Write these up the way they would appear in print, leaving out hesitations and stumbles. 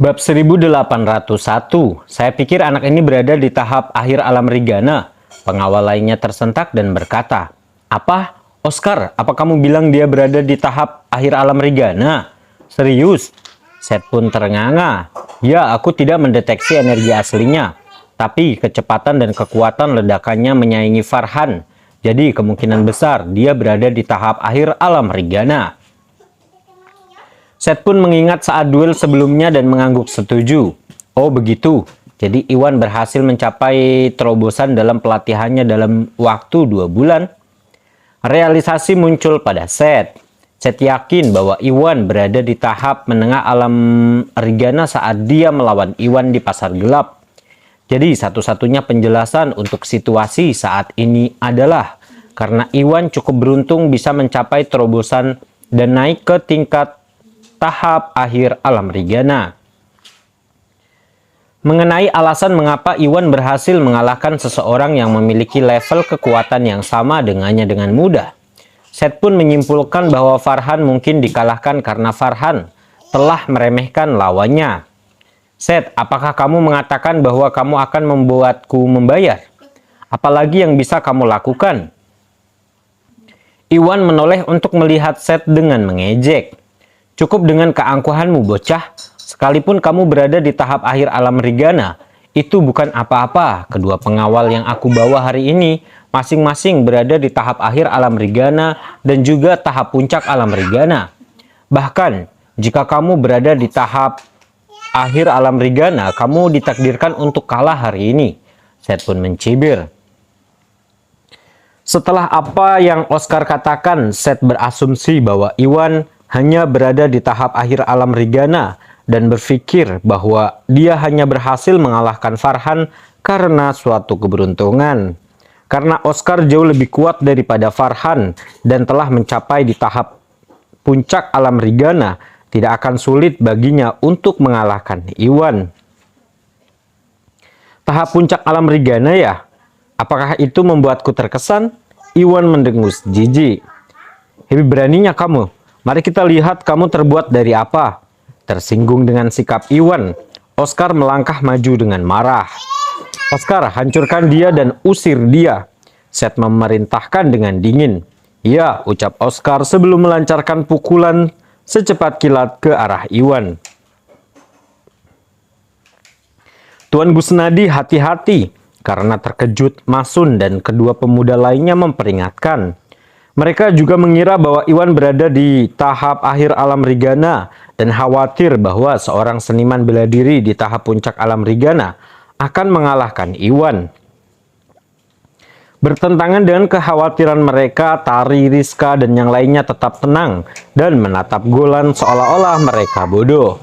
Bab 1801, saya pikir anak ini berada di tahap akhir alam Rigana. Pengawal lainnya tersentak dan berkata, "Apa? Oscar, apa kamu bilang dia berada di tahap akhir alam Rigana? Serius?" Seth pun ternganga. "Ya, aku tidak mendeteksi energi aslinya. Tapi kecepatan dan kekuatan ledakannya menyaingi Farhan. Jadi kemungkinan besar dia berada di tahap akhir alam Rigana." Seth pun mengingat saat duel sebelumnya dan mengangguk setuju. "Oh begitu, jadi Iwan berhasil mencapai terobosan dalam pelatihannya dalam waktu 2 bulan. Realisasi muncul pada Seth. Seth yakin bahwa Iwan berada di tahap menengah alam Rigana saat dia melawan Iwan di pasar gelap. Jadi satu-satunya penjelasan untuk situasi saat ini adalah karena Iwan cukup beruntung bisa mencapai terobosan dan naik ke tingkat tahap akhir alam Rigana. Mengenai alasan mengapa Iwan berhasil mengalahkan seseorang yang memiliki level kekuatan yang sama dengannya dengan mudah, Seth pun menyimpulkan bahwa Farhan mungkin dikalahkan karena Farhan telah meremehkan lawannya. "Seth, apakah kamu mengatakan bahwa kamu akan membuatku membayar? Apalagi yang bisa kamu lakukan?" Iwan menoleh untuk melihat Seth dengan mengejek. "Cukup dengan keangkuhanmu, bocah. Sekalipun kamu berada di tahap akhir alam Rigana, itu bukan apa-apa. Kedua pengawal yang aku bawa hari ini, masing-masing berada di tahap akhir alam Rigana dan juga tahap puncak alam Rigana. Bahkan, jika kamu berada di tahap akhir alam Rigana, kamu ditakdirkan untuk kalah hari ini." Seth pun mencibir. Setelah apa yang Oscar katakan, Seth berasumsi bahwa Iwan hanya berada di tahap akhir alam Rigana dan berpikir bahwa dia hanya berhasil mengalahkan Farhan karena suatu keberuntungan. Karena Oscar jauh lebih kuat daripada Farhan dan telah mencapai di tahap puncak alam Rigana, tidak akan sulit baginya untuk mengalahkan Iwan. "Tahap puncak alam Rigana ya? Apakah itu membuatku terkesan?" Iwan mendengus jijik. "Lebih beraninya kamu. Mari kita lihat kamu terbuat dari apa." Tersinggung dengan sikap Iwan, Oscar melangkah maju dengan marah. "Oscar, hancurkan dia dan usir dia," Seth memerintahkan dengan dingin. "Ya," ucap Oscar sebelum melancarkan pukulan secepat kilat ke arah Iwan. Tuan Gusnadi hati-hati, karena terkejut Masun dan kedua pemuda lainnya memperingatkan. Mereka juga mengira bahwa Iwan berada di tahap akhir alam Rigana dan khawatir bahwa seorang seniman bela diri di tahap puncak alam Rigana akan mengalahkan Iwan. Bertentangan dengan kekhawatiran mereka, Tari, Rizka, dan yang lainnya tetap tenang dan menatap Golan seolah-olah mereka bodoh.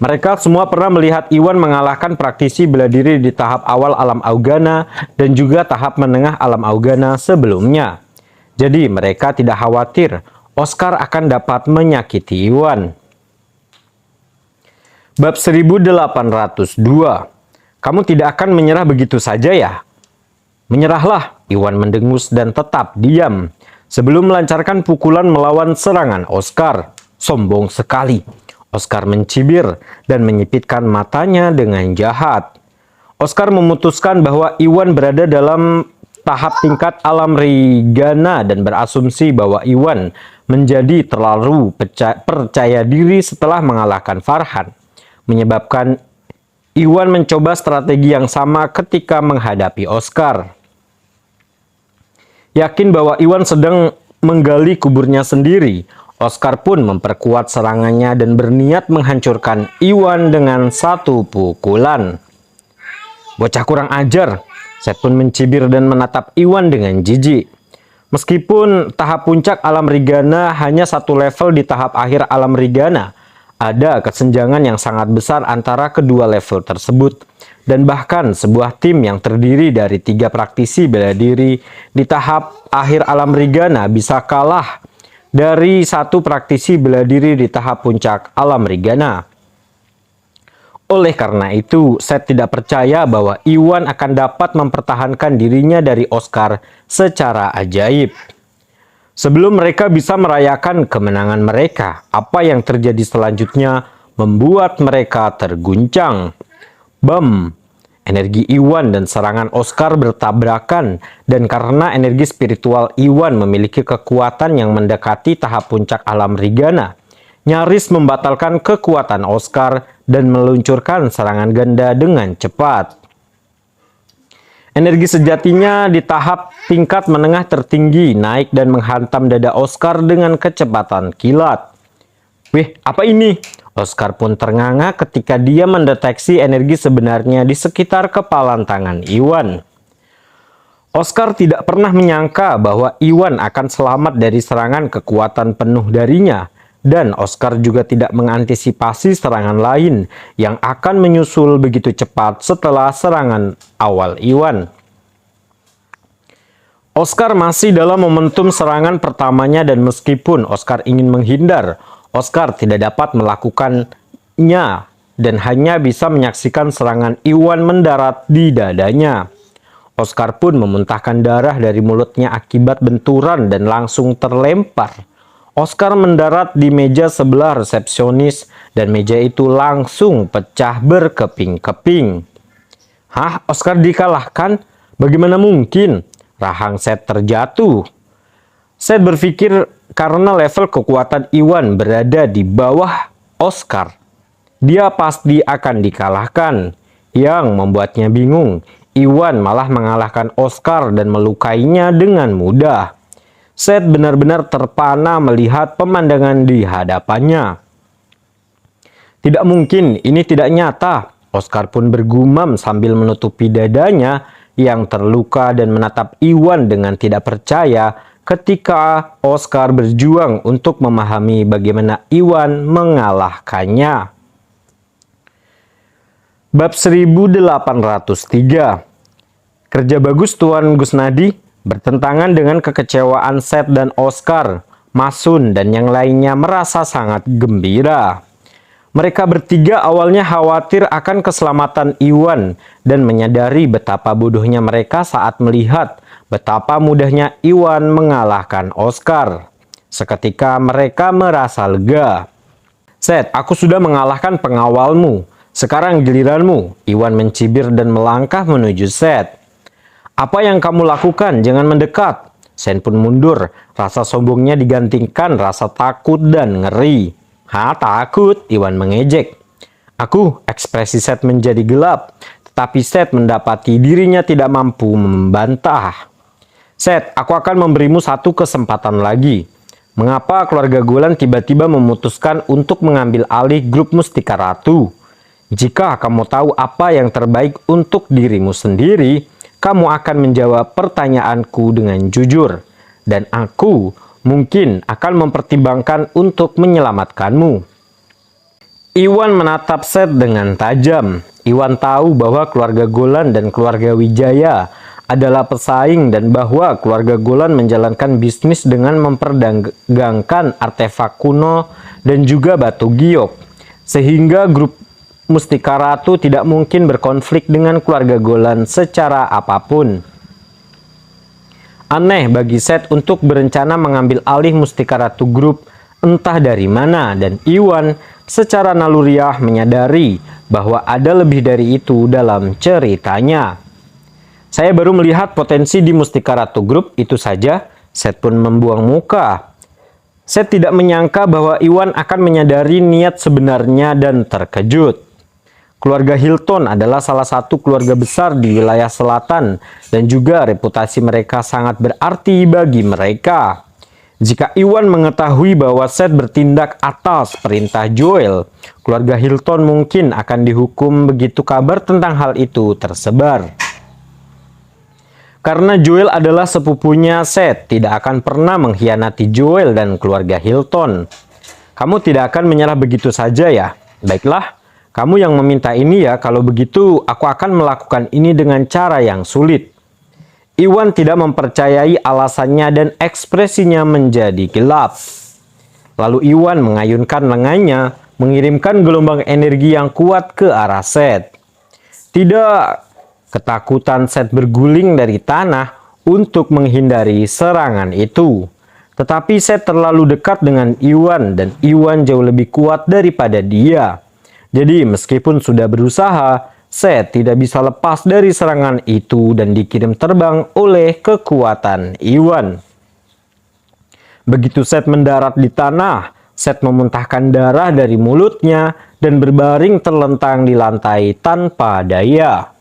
Mereka semua pernah melihat Iwan mengalahkan praktisi bela diri di tahap awal alam Augana dan juga tahap menengah alam Augana sebelumnya. Jadi mereka tidak khawatir Oscar akan dapat menyakiti Iwan. Bab 1802. "Kamu tidak akan menyerah begitu saja ya?" "Menyerahlah," Iwan mendengus dan tetap diam sebelum melancarkan pukulan melawan serangan Oscar. "Sombong sekali." Oscar mencibir dan menyipitkan matanya dengan jahat. Oscar memutuskan bahwa Iwan berada dalam tahap tingkat alam Rigana dan berasumsi bahwa Iwan menjadi terlalu percaya diri setelah mengalahkan Farhan, menyebabkan Iwan mencoba strategi yang sama ketika menghadapi Oscar. Yakin bahwa Iwan sedang menggali kuburnya sendiri, Oscar pun memperkuat serangannya dan berniat menghancurkan Iwan dengan satu pukulan. "Bocah kurang ajar," Seth pun mencibir dan menatap Iwan dengan jijik. Meskipun tahap puncak alam Rigana hanya satu level di tahap akhir alam Rigana, ada kesenjangan yang sangat besar antara kedua level tersebut. Dan bahkan sebuah tim yang terdiri dari 3 praktisi bela diri di tahap akhir alam Rigana bisa kalah dari 1 praktisi bela diri di tahap puncak alam Rigana. Oleh karena itu, Seth tidak percaya bahwa Iwan akan dapat mempertahankan dirinya dari Oscar secara ajaib. Sebelum mereka bisa merayakan kemenangan mereka, apa yang terjadi selanjutnya membuat mereka terguncang. Bam! Energi Iwan dan serangan Oscar bertabrakan, dan karena energi spiritual Iwan memiliki kekuatan yang mendekati tahap puncak alam Rigana, nyaris membatalkan kekuatan Oscar dan meluncurkan serangan ganda dengan cepat. Energi sejatinya di tahap tingkat menengah tertinggi naik dan menghantam dada Oscar dengan kecepatan kilat. Wih, apa ini? Oscar pun ternganga ketika dia mendeteksi energi sebenarnya di sekitar kepalan tangan Iwan. Oscar tidak pernah menyangka bahwa Iwan akan selamat dari serangan kekuatan penuh darinya, dan Oscar juga tidak mengantisipasi serangan lain yang akan menyusul begitu cepat setelah serangan awal Iwan. Oscar masih dalam momentum serangan pertamanya, dan meskipun Oscar ingin menghindar, Oscar tidak dapat melakukannya dan hanya bisa menyaksikan serangan Iwan mendarat di dadanya. Oscar pun memuntahkan darah dari mulutnya akibat benturan dan langsung terlempar. Oscar mendarat di meja sebelah resepsionis dan meja itu langsung pecah berkeping-keping. Hah? Oscar dikalahkan? Bagaimana mungkin? Rahang Seth terjatuh. Seth berpikir karena level kekuatan Iwan berada di bawah Oscar, dia pasti akan dikalahkan. Yang membuatnya bingung, Iwan malah mengalahkan Oscar dan melukainya dengan mudah. Seth benar-benar terpana melihat pemandangan di hadapannya. Tidak mungkin, ini tidak nyata. Oscar pun bergumam sambil menutupi dadanya yang terluka dan menatap Iwan dengan tidak percaya ketika Oscar berjuang untuk memahami bagaimana Iwan mengalahkannya. Bab 1803. Kerja bagus Tuan Gusnadi. Bertentangan dengan kekecewaan Seth dan Oscar, Masun dan yang lainnya merasa sangat gembira. Mereka bertiga awalnya khawatir akan keselamatan Iwan dan menyadari betapa bodohnya mereka saat melihat betapa mudahnya Iwan mengalahkan Oscar. Seketika mereka merasa lega. Seth, aku sudah mengalahkan pengawalmu. Sekarang giliranmu. Iwan mencibir dan melangkah menuju Seth. Apa yang kamu lakukan? Jangan mendekat. Seth pun mundur. Rasa sombongnya digantikan rasa takut dan ngeri. Hah, takut? Iwan mengejek. Ekspresi Seth menjadi gelap. Tetapi Seth mendapati dirinya tidak mampu membantah. Seth, aku akan memberimu satu kesempatan lagi. Mengapa keluarga Golan tiba-tiba memutuskan untuk mengambil alih grup Mustika Ratu? Jika kamu tahu apa yang terbaik untuk dirimu sendiri, kamu akan menjawab pertanyaanku dengan jujur. Dan aku mungkin akan mempertimbangkan untuk menyelamatkanmu. Iwan menatap Seth dengan tajam. Iwan tahu bahwa keluarga Golan dan keluarga Wijaya adalah pesaing dan bahwa keluarga Golan menjalankan bisnis dengan memperdagangkan artefak kuno dan juga batu giok. Sehingga grup Mustika Ratu tidak mungkin berkonflik dengan keluarga Golan secara apapun. Aneh bagi Seth untuk berencana mengambil alih Mustika Ratu Group entah dari mana, dan Iwan secara naluriah menyadari bahwa ada lebih dari itu dalam ceritanya. Saya baru melihat potensi di Mustika Ratu Group itu saja. Seth pun membuang muka. Seth tidak menyangka bahwa Iwan akan menyadari niat sebenarnya dan terkejut. Keluarga Hilton adalah salah satu keluarga besar di wilayah selatan dan juga reputasi mereka sangat berarti bagi mereka. Jika Iwan mengetahui bahwa Seth bertindak atas perintah Joel, keluarga Hilton mungkin akan dihukum begitu kabar tentang hal itu tersebar. Karena Joel adalah sepupunya Seth, tidak akan pernah mengkhianati Joel dan keluarga Hilton. Kamu tidak akan menyerah begitu saja ya? Baiklah, kamu yang meminta ini ya, kalau begitu aku akan melakukan ini dengan cara yang sulit. Iwan tidak mempercayai alasannya dan ekspresinya menjadi gelap. Lalu Iwan mengayunkan lengannya, mengirimkan gelombang energi yang kuat ke arah Seth. Tidak. Ketakutan Seth berguling dari tanah untuk menghindari serangan itu. Tetapi Seth terlalu dekat dengan Iwan dan Iwan jauh lebih kuat daripada dia. Jadi meskipun sudah berusaha, Seth tidak bisa lepas dari serangan itu dan dikirim terbang oleh kekuatan Iwan. Begitu Seth mendarat di tanah, Seth memuntahkan darah dari mulutnya dan berbaring terlentang di lantai tanpa daya.